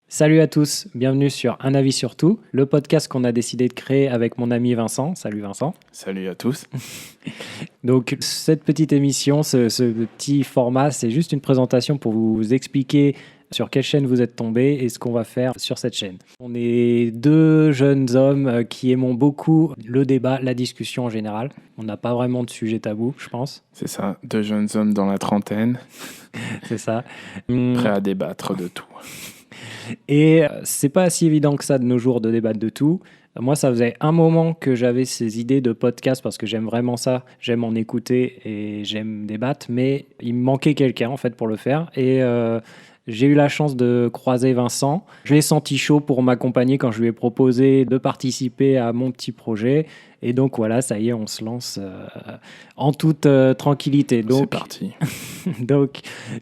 Salut à tous, bienvenue sur Un avis sur tout, le podcast qu'on a décidé de créer avec mon ami Vincent. Salut Vincent. Salut à tous. Donc cette petite émission, ce petit format, c'est juste une présentation pour vous expliquer sur quelle chaîne vous êtes tombé et ce qu'on va faire sur cette chaîne. On est deux jeunes hommes qui aimons beaucoup le débat, la discussion en général. On n'a pas vraiment de sujet tabou, je pense. C'est ça, deux jeunes hommes dans la trentaine, C'est ça. prêts à débattre de tout. Et c'est pas si évident que ça de nos jours de débattre de tout. Moi, ça faisait un moment que j'avais ces idées de podcast parce que j'aime vraiment ça, j'aime en écouter et j'aime débattre, mais il me manquait quelqu'un en fait pour le faire. Et j'ai eu la chance de croiser Vincent. Je l'ai senti chaud pour m'accompagner quand je lui ai proposé de participer à mon petit projet. Et donc voilà, ça y est, on se lance en toute tranquillité. C'est Donc, parti. donc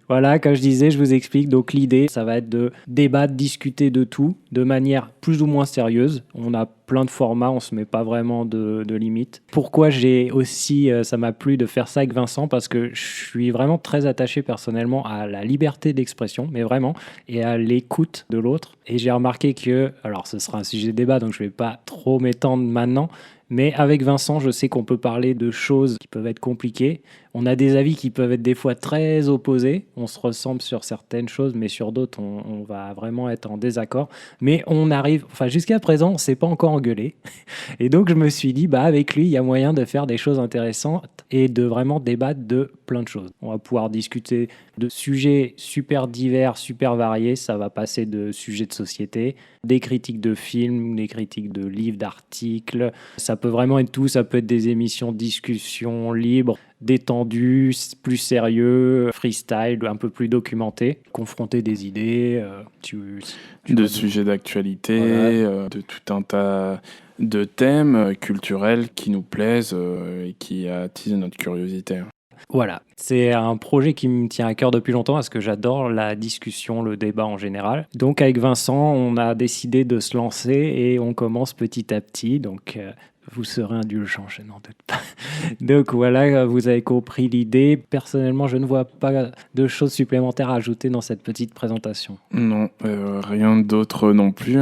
voilà, comme je disais, je vous explique. Donc l'idée, ça va être de débattre, discuter de tout de manière plus ou moins sérieuse. On a plein de formats, on se met pas vraiment de limites. Pourquoi j'ai aussi, ça m'a plu de faire ça avec Vincent, parce que je suis vraiment très attaché personnellement à la liberté d'expression, mais vraiment, et à l'écoute de l'autre. Et j'ai remarqué que, alors ce sera un sujet de débat, donc je vais pas trop m'étendre maintenant, mais avec Vincent, je sais qu'on peut parler de choses qui peuvent être compliquées. On a des avis qui peuvent être des fois très opposés. On se ressemble sur certaines choses, mais sur d'autres, on va vraiment être en désaccord. Mais on arrive, enfin jusqu'à présent, on s'est pas encore engueulé. Et donc je me suis dit, bah avec lui, il y a moyen de faire des choses intéressantes et de vraiment débattre de plein de choses. On va pouvoir discuter de sujets super divers, super variés. Ça va passer de sujets de société, des critiques de films, des critiques de livres, d'articles. Ça peut vraiment être tout. Ça peut être des émissions de discussion libre, détendues, plus sérieux, freestyle, un peu plus documenté, confronter des idées. De sujets d'actualité, Voilà. de tout un tas de thèmes culturels qui nous plaisent et qui attisent notre curiosité. Voilà, c'est un projet qui me tient à cœur depuis longtemps parce que j'adore la discussion, le débat en général. Donc avec Vincent, on a décidé de se lancer et on commence petit à petit. Donc vous serez indulgents, je n'en doute pas. Donc voilà, vous avez compris l'idée. Personnellement, je ne vois pas de choses supplémentaires à ajouter dans cette petite présentation. Non, rien d'autre non plus.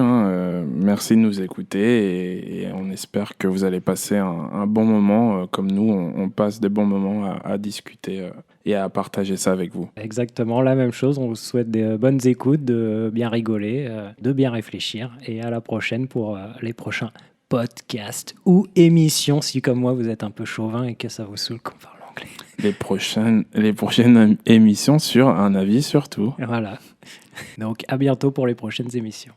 Merci de nous écouter et on espère que vous allez passer un bon moment comme nous, on passe des bons moments à discuter et à partager ça avec vous. Exactement, la même chose. On vous souhaite des bonnes écoutes, de bien rigoler, de bien réfléchir. Et à la prochaine pour les prochains podcasts ou émissions, si comme moi vous êtes un peu chauvin et que ça vous saoule qu'on parle anglais. Les prochaines émissions sur Un avis sur tout. Voilà. Donc à bientôt pour les prochaines émissions.